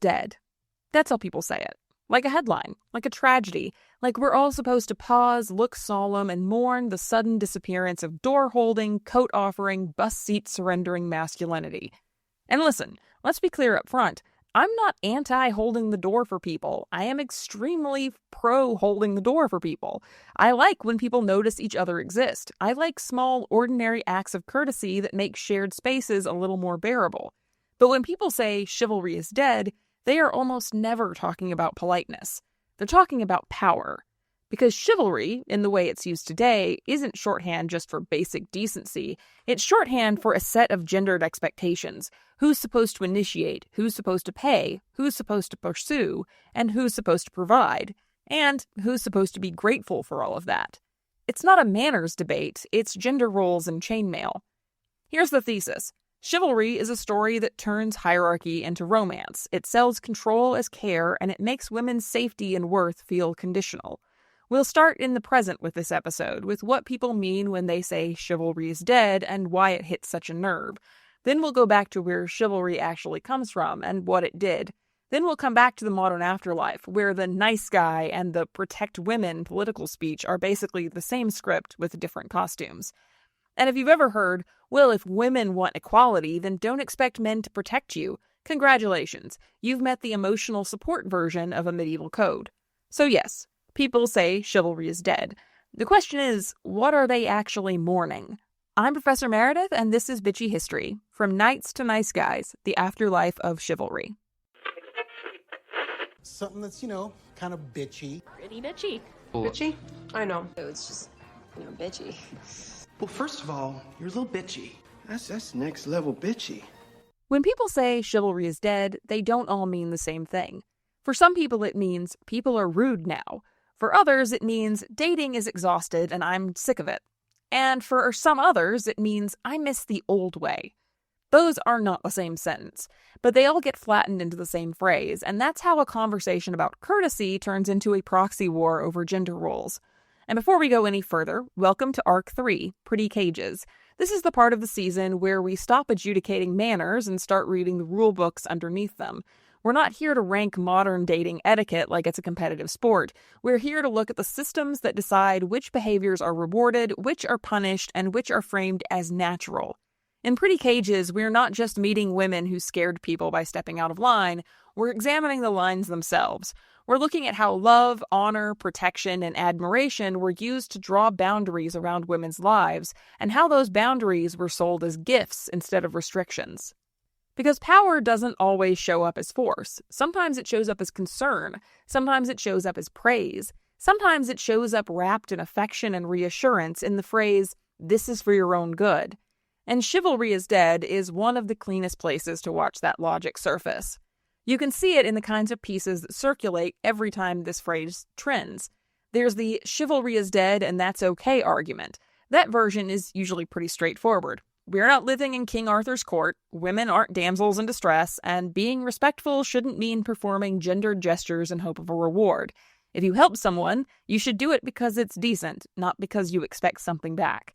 dead. That's how people say it. Like a headline, like a tragedy, like we're all supposed to pause, look solemn, and mourn the sudden disappearance of door-holding, coat-offering, bus-seat-surrendering masculinity. And listen, let's be clear up front. I'm not anti-holding the door for people. I am extremely pro-holding the door for people. I like when people notice each other exist. I like small, ordinary acts of courtesy that make shared spaces a little more bearable. But when people say chivalry is dead, they are almost never talking about politeness. They're talking about power. Because chivalry, in the way it's used today, isn't shorthand just for basic decency. It's shorthand for a set of gendered expectations. Who's supposed to initiate, who's supposed to pay, who's supposed to pursue, and who's supposed to provide, and who's supposed to be grateful for all of that. It's not a manners debate, it's gender roles and chainmail. Here's the thesis. Chivalry is a story that turns hierarchy into romance. It sells control as care, and it makes women's safety and worth feel conditional. We'll start in the present with this episode, with what people mean when they say chivalry is dead and why it hits such a nerve. Then we'll go back to where chivalry actually comes from and what it did. Then we'll come back to the modern afterlife, where the nice guy and the protect women political speech are basically the same script with different costumes. And if you've ever heard, well, if women want equality, then don't expect men to protect you, congratulations, you've met the emotional support version of a medieval code. So yes, people say chivalry is dead. The question is, what are they actually mourning? I'm Professor Meredith, and this is Bitchy History, From Knights to Nice Guys, the Afterlife of Chivalry. Something that's, kind of bitchy. Pretty bitchy. Bitchy? I know. It's just, bitchy. Well, first of all, you're a little bitchy. That's next level bitchy. When people say chivalry is dead, they don't all mean the same thing. For some people it means people are rude now. For others it means dating is exhausted and I'm sick of it. And for some others it means I miss the old way. Those are not the same sentence, but they all get flattened into the same phrase, and that's how a conversation about courtesy turns into a proxy war over gender roles. And before we go any further, welcome to Arc 3, Pretty Cages. This is the part of the season where we stop adjudicating manners and start reading the rule books underneath them. We're not here to rank modern dating etiquette like it's a competitive sport. We're here to look at the systems that decide which behaviors are rewarded, which are punished, and which are framed as natural. In Pretty Cages, we're not just meeting women who scared people by stepping out of line, we're examining the lines themselves. We're looking at how love, honor, protection, and admiration were used to draw boundaries around women's lives, and how those boundaries were sold as gifts instead of restrictions. Because power doesn't always show up as force. Sometimes it shows up as concern. Sometimes it shows up as praise. Sometimes it shows up wrapped in affection and reassurance in the phrase, "This is for your own good." And Chivalry is Dead is one of the cleanest places to watch that logic surface. You can see it in the kinds of pieces that circulate every time this phrase trends. There's the chivalry is dead and that's okay argument. That version is usually pretty straightforward. We're not living in King Arthur's court, women aren't damsels in distress, and being respectful shouldn't mean performing gendered gestures in hope of a reward. If you help someone, you should do it because it's decent, not because you expect something back.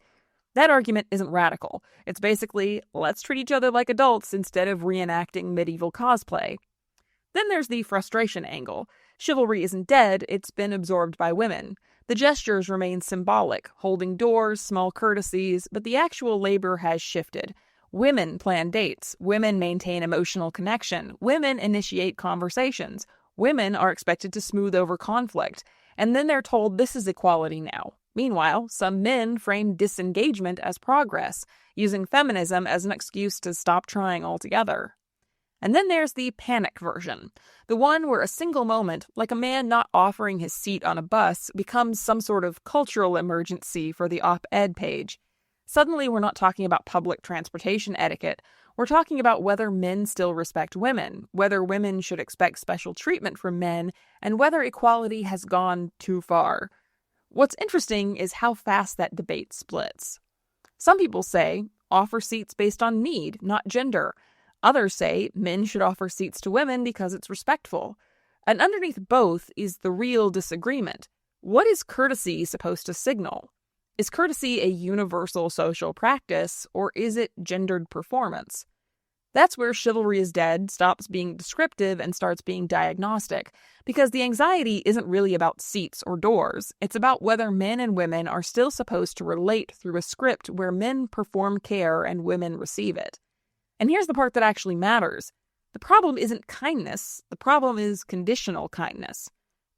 That argument isn't radical. It's basically, let's treat each other like adults instead of reenacting medieval cosplay. Then there's the frustration angle. Chivalry isn't dead, it's been absorbed by women. The gestures remain symbolic, holding doors, small courtesies, but the actual labor has shifted. Women plan dates. Women maintain emotional connection. Women initiate conversations. Women are expected to smooth over conflict. And then they're told this is equality now. Meanwhile, some men frame disengagement as progress, using feminism as an excuse to stop trying altogether. And then there's the panic version, the one where a single moment, like a man not offering his seat on a bus, becomes some sort of cultural emergency for the op-ed page. Suddenly we're not talking about public transportation etiquette, we're talking about whether men still respect women, whether women should expect special treatment from men, and whether equality has gone too far. What's interesting is how fast that debate splits. Some people say, offer seats based on need, not gender. Others say men should offer seats to women because it's respectful. And underneath both is the real disagreement. What is courtesy supposed to signal? Is courtesy a universal social practice, or is it gendered performance? That's where chivalry is dead stops being descriptive and starts being diagnostic, because the anxiety isn't really about seats or doors. It's about whether men and women are still supposed to relate through a script where men perform care and women receive it. And here's the part that actually matters. The problem isn't kindness. The problem is conditional kindness.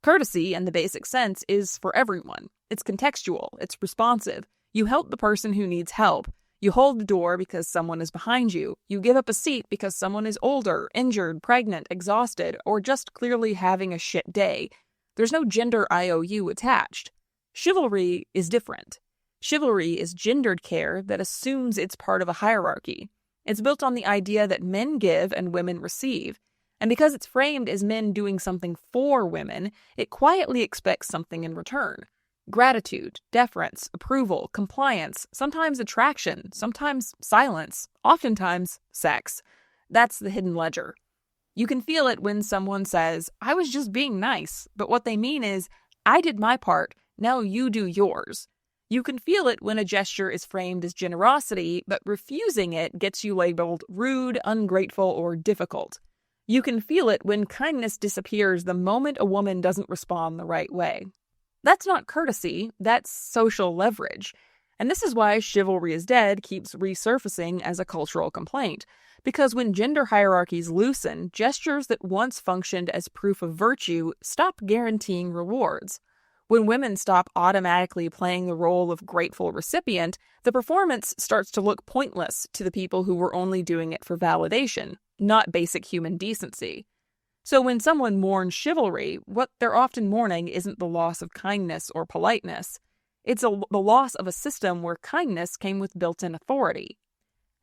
Courtesy, in the basic sense, is for everyone. It's contextual. It's responsive. You help the person who needs help. You hold the door because someone is behind you. You give up a seat because someone is older, injured, pregnant, exhausted, or just clearly having a shit day. There's no gender IOU attached. Chivalry is different. Chivalry is gendered care that assumes it's part of a hierarchy. It's built on the idea that men give and women receive. And because it's framed as men doing something for women, it quietly expects something in return. Gratitude, deference, approval, compliance, sometimes attraction, sometimes silence, oftentimes sex. That's the hidden ledger. You can feel it when someone says, "I was just being nice," but what they mean is, "I did my part, now you do yours." You can feel it when a gesture is framed as generosity, but refusing it gets you labeled rude, ungrateful, or difficult. You can feel it when kindness disappears the moment a woman doesn't respond the right way. That's not courtesy, that's social leverage. And this is why chivalry is dead keeps resurfacing as a cultural complaint. Because when gender hierarchies loosen, gestures that once functioned as proof of virtue stop guaranteeing rewards. When women stop automatically playing the role of grateful recipient, the performance starts to look pointless to the people who were only doing it for validation, not basic human decency. So when someone mourns chivalry, what they're often mourning isn't the loss of kindness or politeness. It's the loss of a system where kindness came with built-in authority.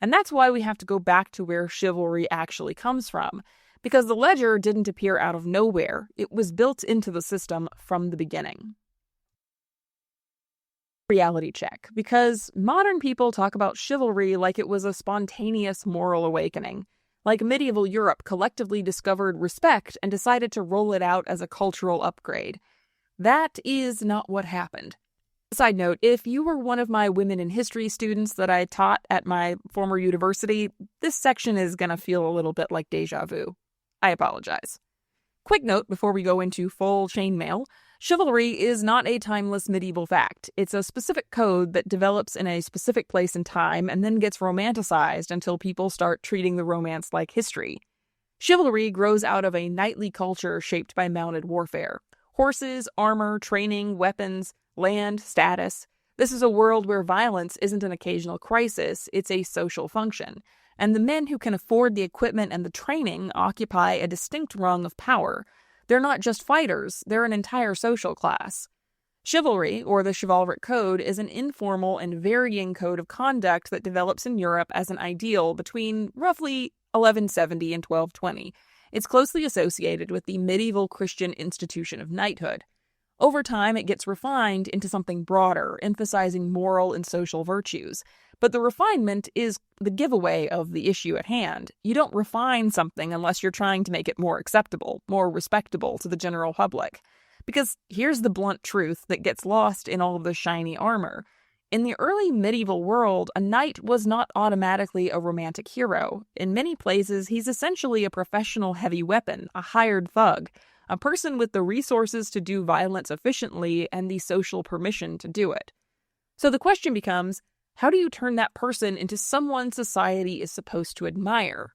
And that's why we have to go back to where chivalry actually comes from, because the ledger didn't appear out of nowhere. It was built into the system from the beginning. Reality check, because modern people talk about chivalry like it was a spontaneous moral awakening. Like medieval Europe collectively discovered respect and decided to roll it out as a cultural upgrade. That is not what happened. Side note, if you were one of my women in history students that I taught at my former university, this section is going to feel a little bit like deja vu. I apologize. Quick note before we go into full chainmail. Chivalry is not a timeless medieval fact. It's a specific code that develops in a specific place and time and then gets romanticized until people start treating the romance like history. Chivalry grows out of a knightly culture shaped by mounted warfare. Horses, armor, training, weapons, land, status. This is a world where violence isn't an occasional crisis, it's a social function. And the men who can afford the equipment and the training occupy a distinct rung of power. They're not just fighters, they're an entire social class. Chivalry, or the chivalric code, is an informal and varying code of conduct that develops in Europe as an ideal between roughly 1170 and 1220. It's closely associated with the medieval Christian institution of knighthood. Over time, it gets refined into something broader, emphasizing moral and social virtues. But the refinement is the giveaway of the issue at hand. You don't refine something unless you're trying to make it more acceptable, more respectable to the general public. Because here's the blunt truth that gets lost in all of the shiny armor. In the early medieval world, a knight was not automatically a romantic hero. In many places, he's essentially a professional heavy weapon, a hired thug, a person with the resources to do violence efficiently and the social permission to do it. So the question becomes, how do you turn that person into someone society is supposed to admire?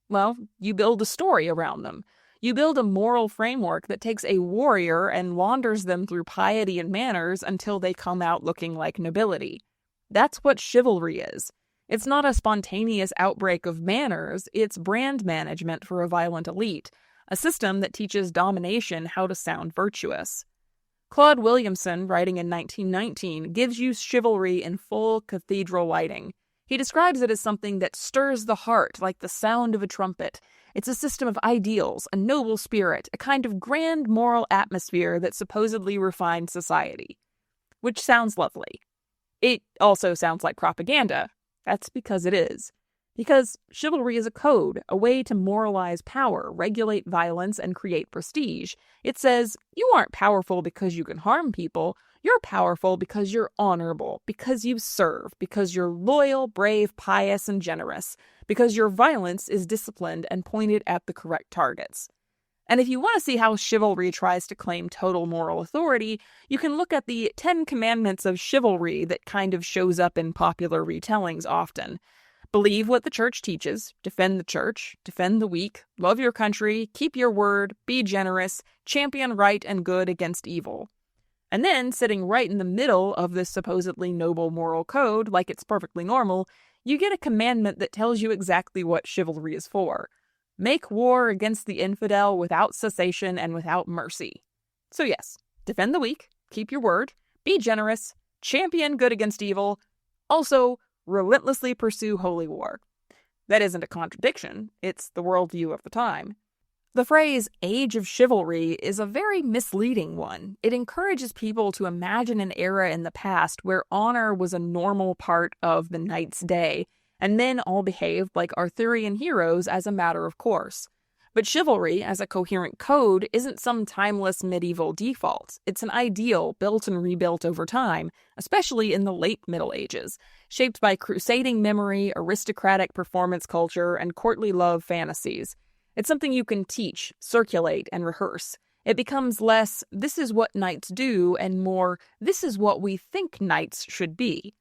Well, you build a story around them. You build a moral framework that takes a warrior and launders them through piety and manners until they come out looking like nobility. That's what chivalry is. It's not a spontaneous outbreak of manners, it's brand management for a violent elite, a system that teaches domination how to sound virtuous. Claude Williamson, writing in 1919, gives you chivalry in full cathedral lighting. He describes it as something that stirs the heart like the sound of a trumpet. It's a system of ideals, a noble spirit, a kind of grand moral atmosphere that supposedly refines society. Which sounds lovely. It also sounds like propaganda. That's because it is. Because chivalry is a code, a way to moralize power, regulate violence, and create prestige. It says, you aren't powerful because you can harm people. You're powerful because you're honorable, because you serve, because you're loyal, brave, pious, and generous, because your violence is disciplined and pointed at the correct targets. And if you want to see how chivalry tries to claim total moral authority, you can look at the 10 Commandments of chivalry that kind of shows up in popular retellings often. Believe what the church teaches, defend the church, defend the weak, love your country, keep your word, be generous, champion right and good against evil. And then, sitting right in the middle of this supposedly noble moral code, like it's perfectly normal, you get a commandment that tells you exactly what chivalry is for. Make war against the infidel without cessation and without mercy. So yes, defend the weak, keep your word, be generous, champion good against evil, also relentlessly pursue holy war. That isn't a contradiction, it's the worldview of the time. The phrase age of chivalry is a very misleading one. It encourages people to imagine an era in the past where honor was a normal part of the knight's day, and men all behaved like Arthurian heroes as a matter of course. But chivalry, as a coherent code, isn't some timeless medieval default. It's an ideal built and rebuilt over time, especially in the late Middle Ages, shaped by crusading memory, aristocratic performance culture, and courtly love fantasies. It's something you can teach, circulate, and rehearse. It becomes less, this is what knights do, and more, this is what we think knights should be.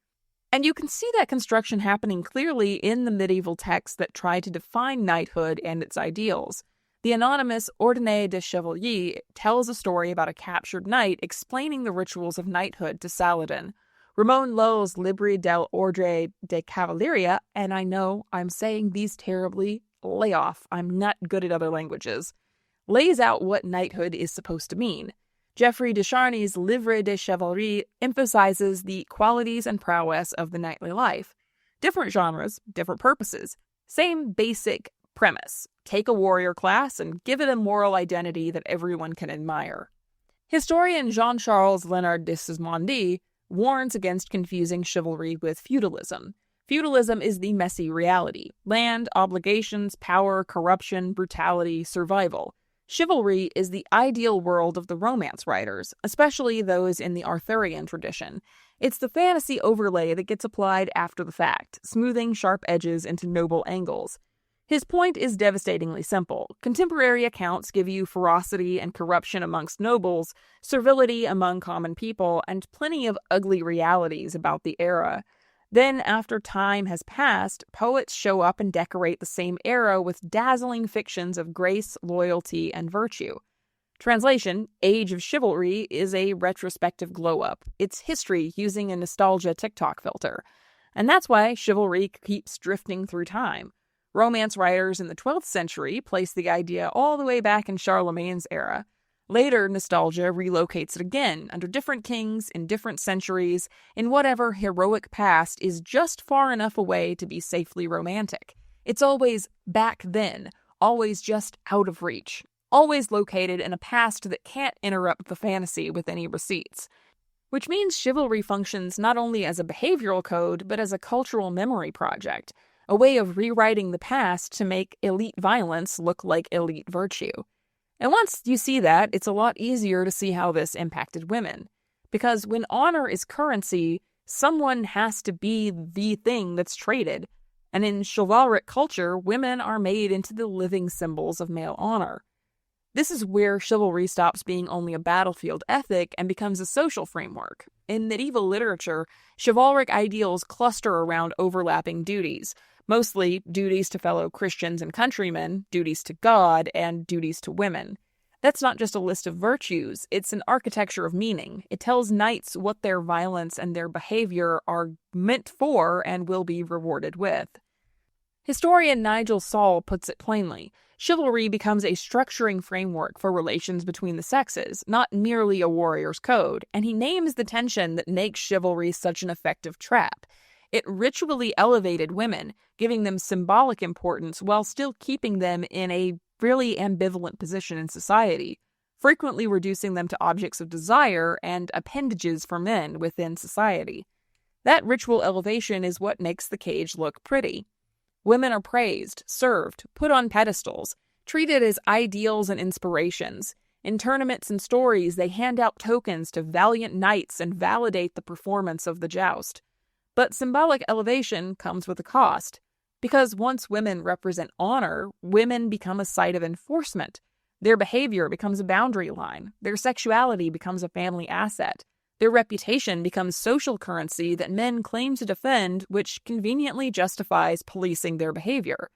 And you can see that construction happening clearly in the medieval texts that try to define knighthood and its ideals. The anonymous Ordine de Chevalier tells a story about a captured knight explaining the rituals of knighthood to Saladin. Ramon Lull's Libri dell'Ordine de Cavalleria, and I know I'm saying these terribly, lay off, I'm not good at other languages, lays out what knighthood is supposed to mean. Geoffrey de Charny's Livre de Chivalry emphasizes the qualities and prowess of the knightly life. Different genres, different purposes. Same basic premise. Take a warrior class and give it a moral identity that everyone can admire. Historian Jean-Charles Léonard de Sismondi warns against confusing chivalry with feudalism. Feudalism is the messy reality. Land, obligations, power, corruption, brutality, survival. Chivalry is the ideal world of the Romance writers, especially those in the Arthurian tradition. It's the fantasy overlay that gets applied after the fact, smoothing sharp edges into noble angles. His point is devastatingly simple. Contemporary accounts give you ferocity and corruption amongst nobles, servility among common people, and plenty of ugly realities about the era. Then, after time has passed, poets show up and decorate the same era with dazzling fictions of grace, loyalty, and virtue. Translation, Age of Chivalry is a retrospective glow-up. It's history using a nostalgia TikTok filter. And that's why chivalry keeps drifting through time. Romance writers in the 12th century place the idea all the way back in Charlemagne's era. Later, nostalgia relocates it again, under different kings, in different centuries, in whatever heroic past is just far enough away to be safely romantic. It's always back then, always just out of reach, always located in a past that can't interrupt the fantasy with any receipts. Which means chivalry functions not only as a behavioral code, but as a cultural memory project, a way of rewriting the past to make elite violence look like elite virtue. And once you see that, it's a lot easier to see how this impacted women. Because when honor is currency, someone has to be the thing that's traded. And in chivalric culture, women are made into the living symbols of male honor. This is where chivalry stops being only a battlefield ethic and becomes a social framework. In medieval literature, chivalric ideals cluster around overlapping duties. Mostly duties to fellow Christians and countrymen, duties to God, and duties to women. That's not just a list of virtues, it's an architecture of meaning. It tells knights what their violence and their behavior are meant for and will be rewarded with. Historian Nigel Saul puts it plainly. Chivalry becomes a structuring framework for relations between the sexes, not merely a warrior's code, and he names the tension that makes chivalry such an effective trap. It ritually elevated women, giving them symbolic importance while still keeping them in a really ambivalent position in society, frequently reducing them to objects of desire and appendages for men within society. That ritual elevation is what makes the cage look pretty. Women are praised, served, put on pedestals, treated as ideals and inspirations. In tournaments and stories, they hand out tokens to valiant knights and validate the performance of the joust. But symbolic elevation comes with a cost, because once women represent honor, women become a site of enforcement. Their behavior becomes a boundary line. Their sexuality becomes a family asset. Their reputation becomes social currency that men claim to defend, which conveniently justifies policing their behavior.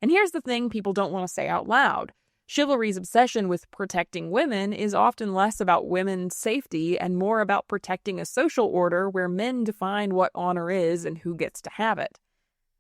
And here's the thing people don't want to say out loud. Chivalry's obsession with protecting women is often less about women's safety and more about protecting a social order where men define what honor is and who gets to have it.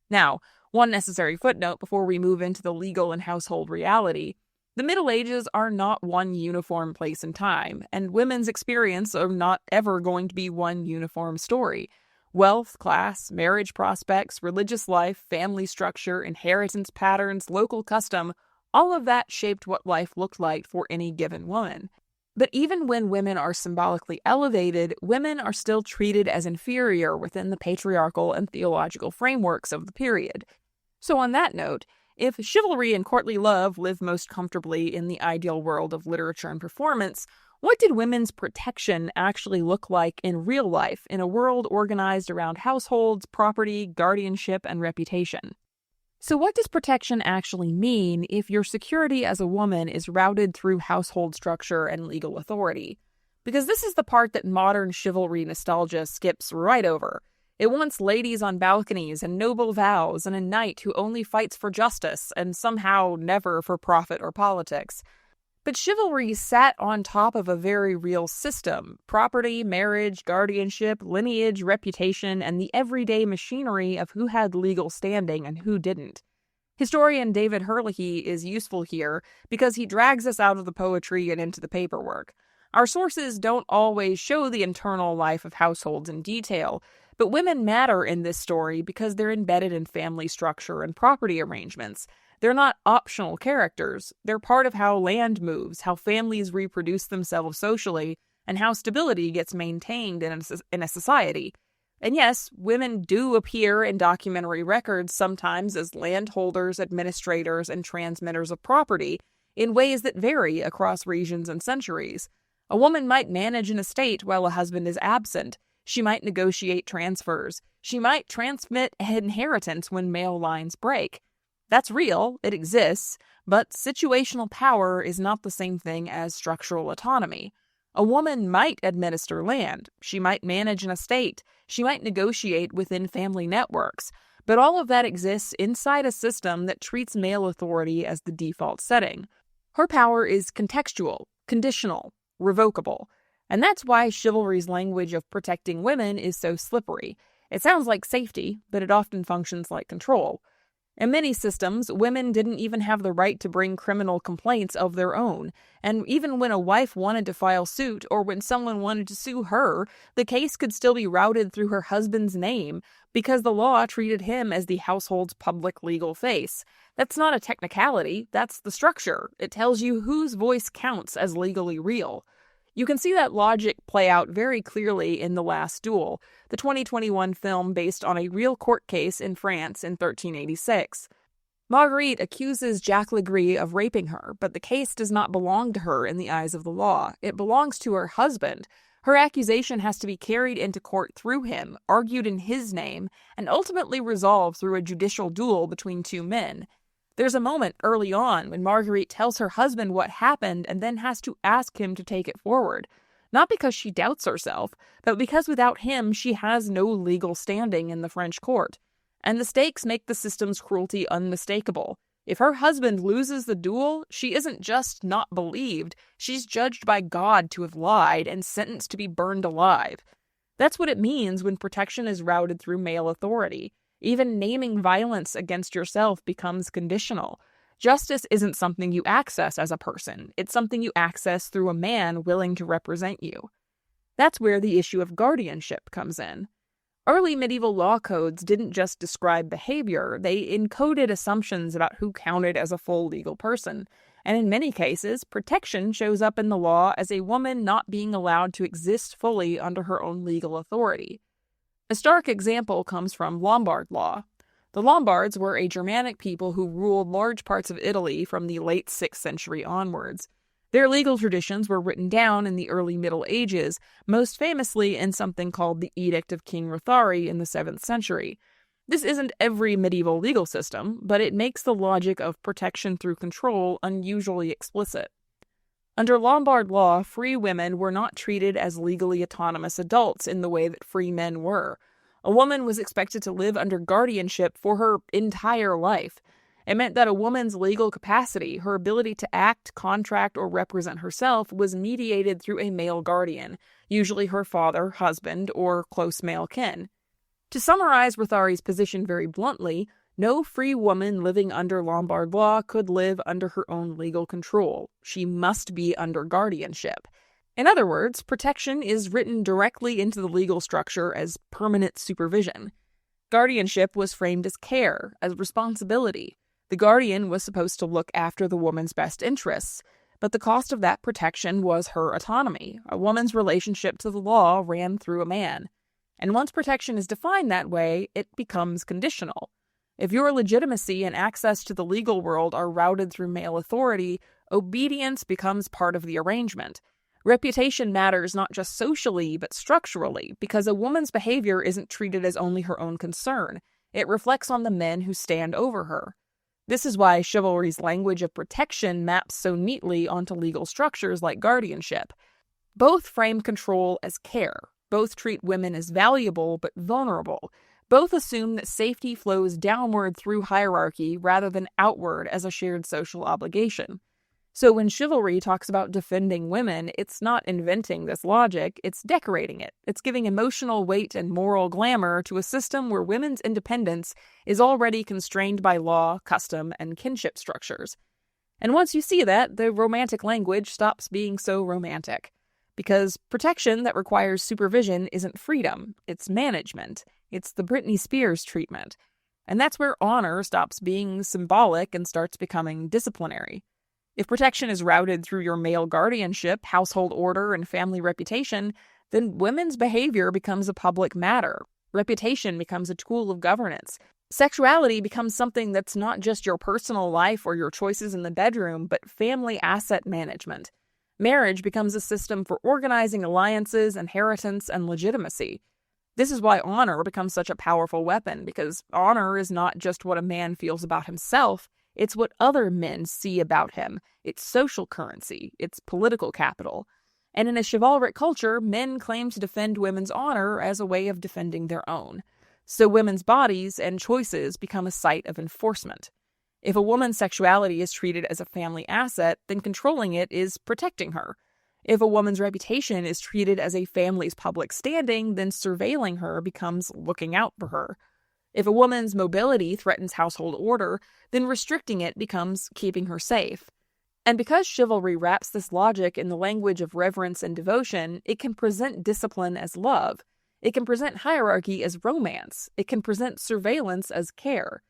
Now, one necessary footnote before we move into the legal and household reality. The Middle Ages are not one uniform place and time, and women's experience are not ever going to be one uniform story. Wealth, class, marriage prospects, religious life, family structure, inheritance patterns, local custom, all of that shaped what life looked like for any given woman. But even when women are symbolically elevated, women are still treated as inferior within the patriarchal and theological frameworks of the period. So on that note, if chivalry and courtly love live most comfortably in the ideal world of literature and performance, what did women's protection actually look like in real life in a world organized around households, property, guardianship, and reputation? So what does protection actually mean if your security as a woman is routed through household structure and legal authority? Because this is the part that modern chivalry nostalgia skips right over. It wants ladies on balconies and noble vows and a knight who only fights for justice and somehow never for profit or politics. But chivalry sat on top of a very real system: property, marriage, guardianship, lineage, reputation, and the everyday machinery of who had legal standing and who didn't. Historian David Herlihy is useful here because he drags us out of the poetry and into the paperwork. Our sources don't always show the internal life of households in detail, but women matter in this story because they're embedded in family structure and property arrangements. They're not optional characters. They're part of how land moves, how families reproduce themselves socially, and how stability gets maintained in a society. And yes, women do appear in documentary records sometimes as landholders, administrators, and transmitters of property in ways that vary across regions and centuries. A woman might manage an estate while a husband is absent. She might negotiate transfers. She might transmit inheritance when male lines break. That's real, it exists, but situational power is not the same thing as structural autonomy. A woman might administer land. She might manage an estate. She might negotiate within family networks. But all of that exists inside a system that treats male authority as the default setting. Her power is contextual, conditional, revocable. And that's why chivalry's language of protecting women is so slippery. It sounds like safety, but it often functions like control. In many systems, women didn't even have the right to bring criminal complaints of their own. And even when a wife wanted to file suit or when someone wanted to sue her, the case could still be routed through her husband's name because the law treated him as the household's public legal face. That's not a technicality, that's the structure. It tells you whose voice counts as legally real. You can see that logic play out very clearly in The Last Duel, the 2021 film based on a real court case in France in 1386. Marguerite accuses Jacques Legris of raping her, but the case does not belong to her in the eyes of the law. It belongs to her husband. Her accusation has to be carried into court through him, argued in his name, and ultimately resolved through a judicial duel between two men. There's a moment early on when Marguerite tells her husband what happened and then has to ask him to take it forward. Not because she doubts herself, but because without him she has no legal standing in the French court. And the stakes make the system's cruelty unmistakable. If her husband loses the duel, she isn't just not believed, she's judged by God to have lied and sentenced to be burned alive. That's what it means when protection is routed through male authority. Even naming violence against yourself becomes conditional. Justice isn't something you access as a person. It's something you access through a man willing to represent you. That's where the issue of guardianship comes in. Early medieval law codes didn't just describe behavior, they encoded assumptions about who counted as a full legal person. And in many cases, protection shows up in the law as a woman not being allowed to exist fully under her own legal authority. A stark example comes from Lombard law. The Lombards were a Germanic people who ruled large parts of Italy from the late 6th century onwards. Their legal traditions were written down in the early Middle Ages, most famously in something called the Edict of King Rothari in the 7th century. This isn't every medieval legal system, but it makes the logic of protection through control unusually explicit. Under Lombard law, free women were not treated as legally autonomous adults in the way that free men were. A woman was expected to live under guardianship for her entire life. It meant that a woman's legal capacity, her ability to act, contract, or represent herself, was mediated through a male guardian, usually her father, husband, or close male kin. To summarize Rothari's position very bluntly, no free woman living under Lombard law could live under her own legal control. She must be under guardianship. In other words, protection is written directly into the legal structure as permanent supervision. Guardianship was framed as care, as responsibility. The guardian was supposed to look after the woman's best interests, but the cost of that protection was her autonomy. A woman's relationship to the law ran through a man. And once protection is defined that way, it becomes conditional. If your legitimacy and access to the legal world are routed through male authority, obedience becomes part of the arrangement. Reputation matters not just socially, but structurally, because a woman's behavior isn't treated as only her own concern. It reflects on the men who stand over her. This is why chivalry's language of protection maps so neatly onto legal structures like guardianship. Both frame control as care. Both treat women as valuable but vulnerable. Both assume that safety flows downward through hierarchy rather than outward as a shared social obligation. So when chivalry talks about defending women, it's not inventing this logic, it's decorating it. It's giving emotional weight and moral glamour to a system where women's independence is already constrained by law, custom, and kinship structures. And once you see that, the romantic language stops being so romantic. Because protection that requires supervision isn't freedom, it's management. It's the Britney Spears treatment. And that's where honor stops being symbolic and starts becoming disciplinary. If protection is routed through your male guardianship, household order, and family reputation, then women's behavior becomes a public matter. Reputation becomes a tool of governance. Sexuality becomes something that's not just your personal life or your choices in the bedroom, but family asset management. Marriage becomes a system for organizing alliances, inheritance, and legitimacy. This is why honor becomes such a powerful weapon, because honor is not just what a man feels about himself, it's what other men see about him. It's social currency. It's political capital. And in a chivalric culture, men claim to defend women's honor as a way of defending their own. So women's bodies and choices become a site of enforcement. If a woman's sexuality is treated as a family asset, then controlling it is protecting her. If a woman's reputation is treated as a family's public standing, then surveilling her becomes looking out for her. If a woman's mobility threatens household order, then restricting it becomes keeping her safe. And because chivalry wraps this logic in the language of reverence and devotion, it can present discipline as love. It can present hierarchy as romance. It can present surveillance as care.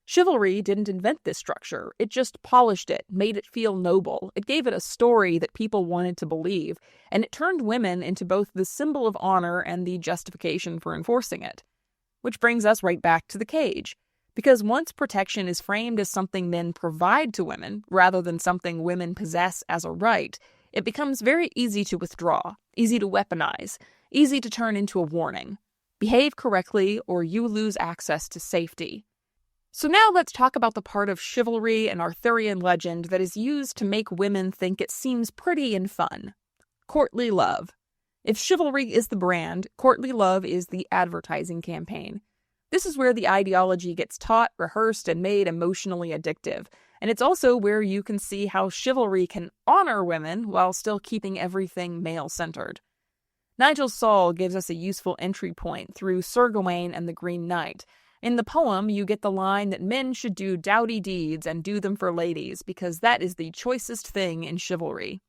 Chivalry didn't invent this structure. It just polished it, made it feel noble. It gave it a story that people wanted to believe, and it turned women into both the symbol of honor and the justification for enforcing it. Which brings us right back to the cage. Because once protection is framed as something men provide to women, rather than something women possess as a right, it becomes very easy to withdraw, easy to weaponize, easy to turn into a warning. Behave correctly, or you lose access to safety. So now let's talk about the part of chivalry and Arthurian legend that is used to make women think it seems pretty and fun. Courtly love. If chivalry is the brand, courtly love is the advertising campaign. This is where the ideology gets taught, rehearsed, and made emotionally addictive. And it's also where you can see how chivalry can honor women while still keeping everything male-centered. Nigel Saul gives us a useful entry point through Sir Gawain and the Green Knight. In the poem, you get the line that men should do doughty deeds and do them for ladies, because that is the choicest thing in chivalry.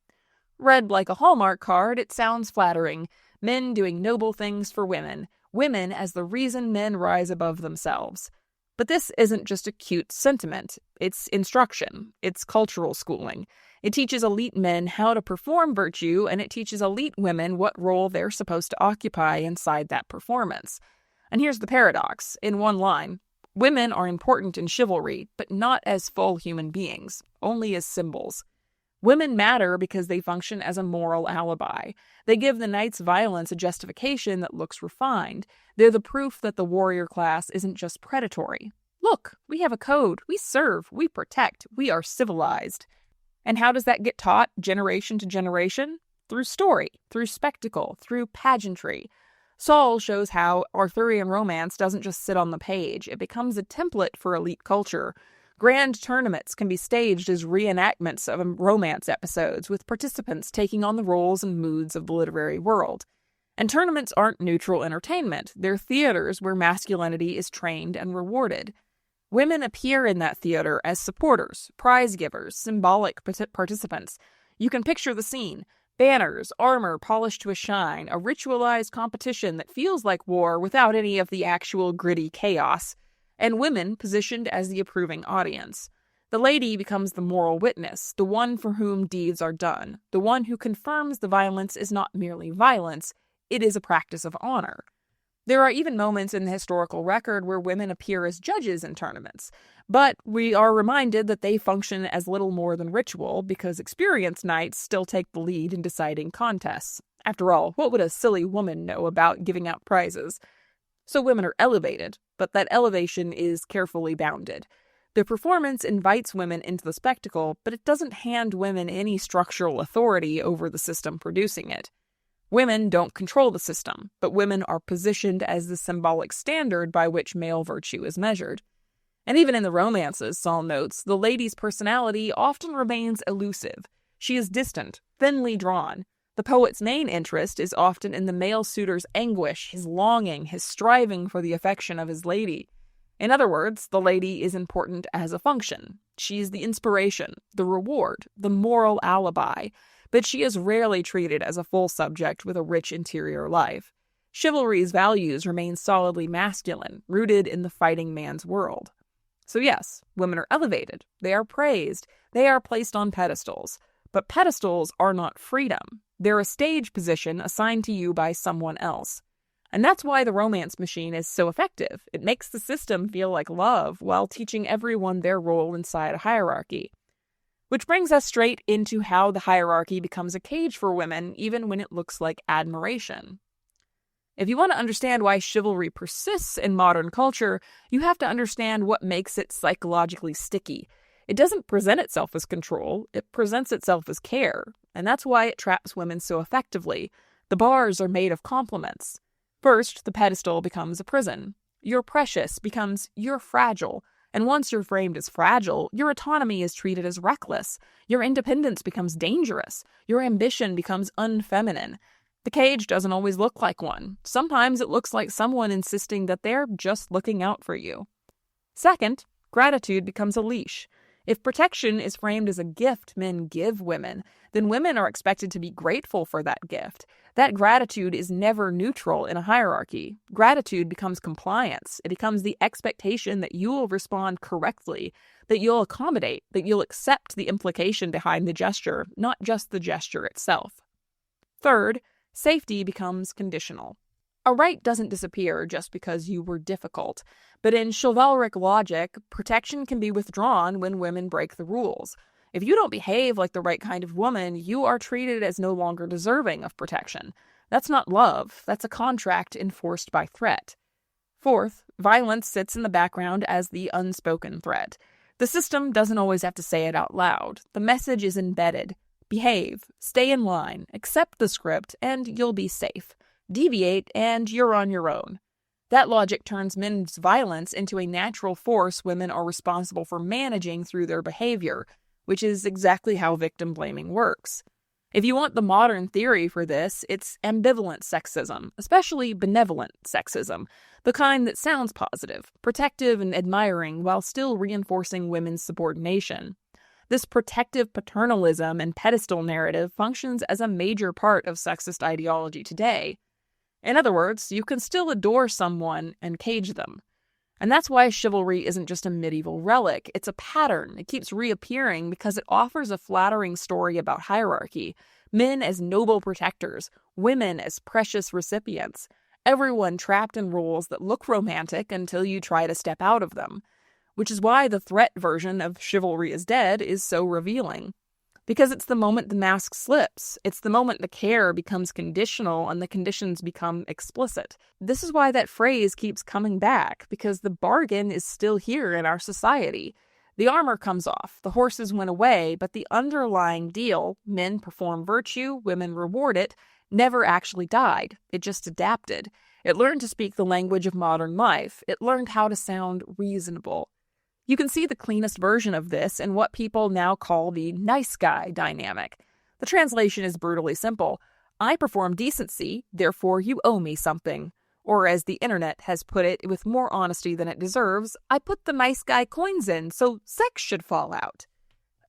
Read like a Hallmark card, it sounds flattering. Men doing noble things for women. Women as the reason men rise above themselves. But this isn't just a cute sentiment. It's instruction. It's cultural schooling. It teaches elite men how to perform virtue, and it teaches elite women what role they're supposed to occupy inside that performance. And here's the paradox. In one line, women are important in chivalry, but not as full human beings, only as symbols. Women matter because they function as a moral alibi. They give the knight's violence a justification that looks refined. They're the proof that the warrior class isn't just predatory. Look, we have a code. We serve. We protect. We are civilized. And how does that get taught generation to generation? Through story, through spectacle, through pageantry. Saul shows how Arthurian romance doesn't just sit on the page. It becomes a template for elite culture. Grand tournaments can be staged as reenactments of romance episodes, with participants taking on the roles and moods of the literary world. And tournaments aren't neutral entertainment. They're theaters where masculinity is trained and rewarded. Women appear in that theater as supporters, prize givers, symbolic participants. You can picture the scene. Banners, armor polished to a shine, a ritualized competition that feels like war without any of the actual gritty chaos. And women positioned as the approving audience. The lady becomes the moral witness, the one for whom deeds are done, the one who confirms the violence is not merely violence, it is a practice of honor. There are even moments in the historical record where women appear as judges in tournaments, but we are reminded that they function as little more than ritual because experienced knights still take the lead in deciding contests. After all, what would a silly woman know about giving out prizes? So women are elevated, but that elevation is carefully bounded. The performance invites women into the spectacle, but it doesn't hand women any structural authority over the system producing it. Women don't control the system, but women are positioned as the symbolic standard by which male virtue is measured. And even in the romances, Saul notes, the lady's personality often remains elusive. She is distant, thinly drawn. The poet's main interest is often in the male suitor's anguish, his longing, his striving for the affection of his lady. In other words, the lady is important as a function. She is the inspiration, the reward, the moral alibi, but she is rarely treated as a full subject with a rich interior life. Chivalry's values remain solidly masculine, rooted in the fighting man's world. So yes, women are elevated, they are praised, they are placed on pedestals. But pedestals are not freedom. They're a stage position assigned to you by someone else. And that's why the romance machine is so effective. It makes the system feel like love while teaching everyone their role inside a hierarchy. Which brings us straight into how the hierarchy becomes a cage for women, even when it looks like admiration. If you want to understand why chivalry persists in modern culture, you have to understand what makes it psychologically sticky. It doesn't present itself as control, it presents itself as care, and that's why it traps women so effectively. The bars are made of compliments. First, the pedestal becomes a prison. You're precious becomes you're fragile, and once you're framed as fragile, your autonomy is treated as reckless. Your independence becomes dangerous. Your ambition becomes unfeminine. The cage doesn't always look like one. Sometimes it looks like someone insisting that they're just looking out for you. Second, gratitude becomes a leash. If protection is framed as a gift men give women, then women are expected to be grateful for that gift. That gratitude is never neutral in a hierarchy. Gratitude becomes compliance. It becomes the expectation that you will respond correctly, that you'll accommodate, that you'll accept the implication behind the gesture, not just the gesture itself. Third, safety becomes conditional. A right doesn't disappear just because you were difficult, but in chivalric logic, protection can be withdrawn when women break the rules. If you don't behave like the right kind of woman, you are treated as no longer deserving of protection. That's not love, that's a contract enforced by threat. Fourth, violence sits in the background as the unspoken threat. The system doesn't always have to say it out loud. The message is embedded. Behave, stay in line, accept the script, and you'll be safe. Deviate, and you're on your own. That logic turns men's violence into a natural force women are responsible for managing through their behavior, which is exactly how victim blaming works. If you want the modern theory for this, it's ambivalent sexism, especially benevolent sexism, the kind that sounds positive, protective, and admiring while still reinforcing women's subordination. This protective paternalism and pedestal narrative functions as a major part of sexist ideology today. In other words, you can still adore someone and cage them. And that's why chivalry isn't just a medieval relic, it's a pattern. It keeps reappearing because it offers a flattering story about hierarchy. Men as noble protectors, women as precious recipients. Everyone trapped in roles that look romantic until you try to step out of them. Which is why the threat version of Chivalry is Dead is so revealing. Because it's the moment the mask slips. It's the moment the care becomes conditional and the conditions become explicit. This is why that phrase keeps coming back, because the bargain is still here in our society. The armor comes off, the horses went away, but the underlying deal, men perform virtue, women reward it, never actually died. It just adapted. It learned to speak the language of modern life. It learned how to sound reasonable. You can see the cleanest version of this in what people now call the nice guy dynamic. The translation is brutally simple. I perform decency, therefore you owe me something. Or as the internet has put it with more honesty than it deserves, I put the nice guy coins in, so sex should fall out.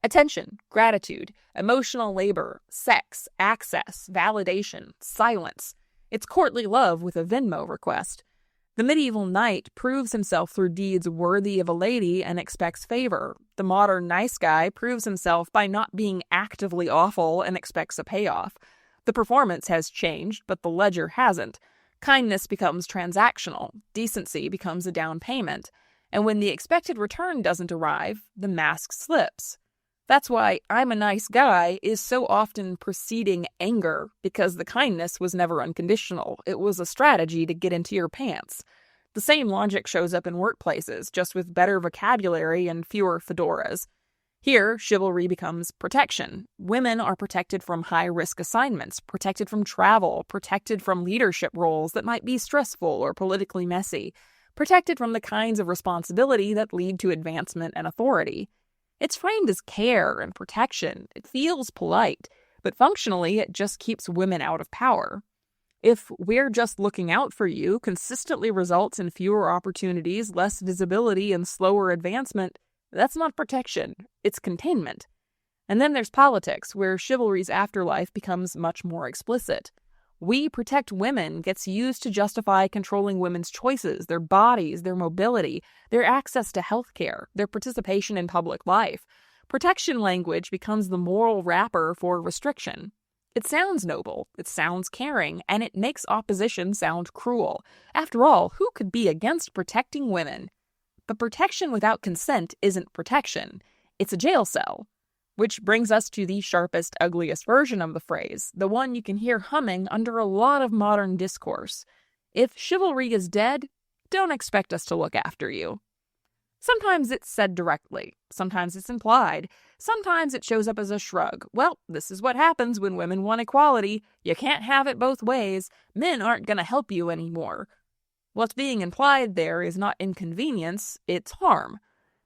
Attention, gratitude, emotional labor, sex, access, validation, silence. It's courtly love with a Venmo request. The medieval knight proves himself through deeds worthy of a lady and expects favor. The modern nice guy proves himself by not being actively awful and expects a payoff. The performance has changed, but the ledger hasn't. Kindness becomes transactional. Decency becomes a down payment. And when the expected return doesn't arrive, the mask slips. That's why I'm a nice guy is so often preceding anger, because the kindness was never unconditional. It was a strategy to get into your pants. The same logic shows up in workplaces, just with better vocabulary and fewer fedoras. Here, chivalry becomes protection. Women are protected from high-risk assignments, protected from travel, protected from leadership roles that might be stressful or politically messy, protected from the kinds of responsibility that lead to advancement and authority. It's framed as care and protection. It feels polite, but functionally it just keeps women out of power. If we're just looking out for you consistently results in fewer opportunities, less visibility, and slower advancement, that's not protection, it's containment. And then there's politics, where chivalry's afterlife becomes much more explicit. We protect women gets used to justify controlling women's choices, their bodies, their mobility, their access to healthcare, their participation in public life. Protection language becomes the moral wrapper for restriction. It sounds noble, it sounds caring, and it makes opposition sound cruel. After all, who could be against protecting women? But protection without consent isn't protection. It's a jail cell. Which brings us to the sharpest, ugliest version of the phrase, the one you can hear humming under a lot of modern discourse. If chivalry is dead, don't expect us to look after you. Sometimes it's said directly, sometimes it's implied, sometimes it shows up as a shrug. Well, this is what happens when women want equality. You can't have it both ways. Men aren't going to help you anymore. What's being implied there is not inconvenience, it's harm.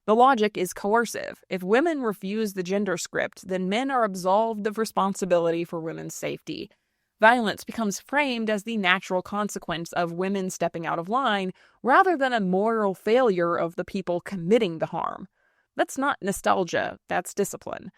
The logic is coercive. If women refuse the gender script, then men are absolved of responsibility for women's safety. Violence becomes framed as the natural consequence of women stepping out of line, rather than a moral failure of the people committing the harm. That's not nostalgia, that's discipline.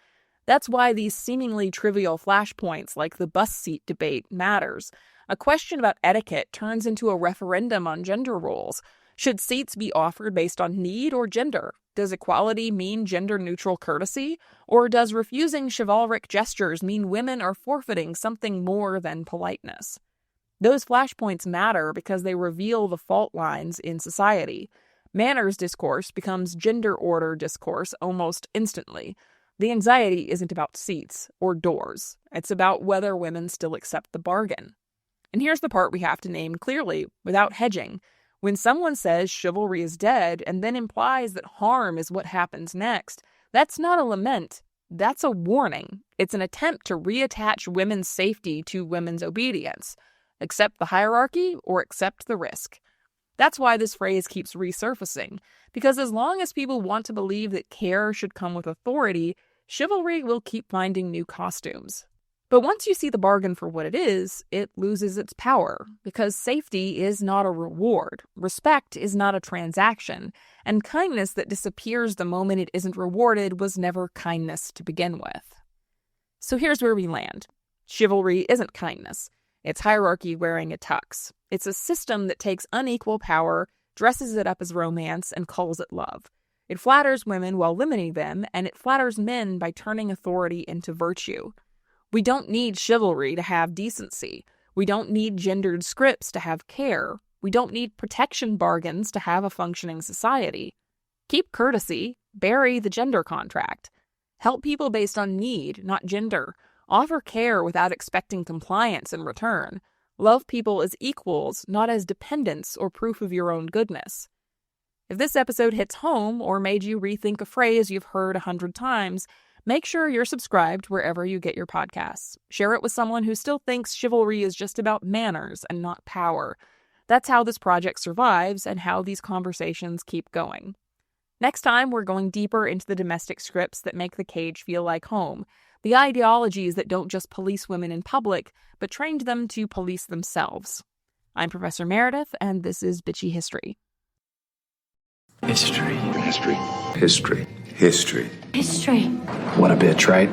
That's why these seemingly trivial flashpoints like the bus seat debate matters. A question about etiquette turns into a referendum on gender roles. Should seats be offered based on need or gender? Does equality mean gender-neutral courtesy? Or does refusing chivalric gestures mean women are forfeiting something more than politeness? Those flashpoints matter because they reveal the fault lines in society. Manners discourse becomes gender order discourse almost instantly. The anxiety isn't about seats or doors. It's about whether women still accept the bargain. And here's the part we have to name clearly, without hedging. When someone says chivalry is dead and then implies that harm is what happens next, that's not a lament, that's a warning. It's an attempt to reattach women's safety to women's obedience. Accept the hierarchy or accept the risk. That's why this phrase keeps resurfacing, because as long as people want to believe that care should come with authority, chivalry will keep finding new costumes. But once you see the bargain for what it is, it loses its power, because safety is not a reward, respect is not a transaction, and kindness that disappears the moment it isn't rewarded was never kindness to begin with. So here's where we land. Chivalry isn't kindness. It's hierarchy wearing a tux. It's a system that takes unequal power, dresses it up as romance, and calls it love. It flatters women while limiting them, and it flatters men by turning authority into virtue. We don't need chivalry to have decency. We don't need gendered scripts to have care. We don't need protection bargains to have a functioning society. Keep courtesy, bury the gender contract. Help people based on need, not gender. Offer care without expecting compliance in return. Love people as equals, not as dependents or proof of your own goodness. If this episode hits home or made you rethink a phrase you've heard 100 times, make sure you're subscribed wherever you get your podcasts. Share it with someone who still thinks chivalry is just about manners and not power. That's how this project survives and how these conversations keep going. Next time, we're going deeper into the domestic scripts that make the cage feel like home, the ideologies that don't just police women in public, but trained them to police themselves. I'm Professor Meredith, and this is Bitchy History. History. History. History. History. History. What a bitch, right?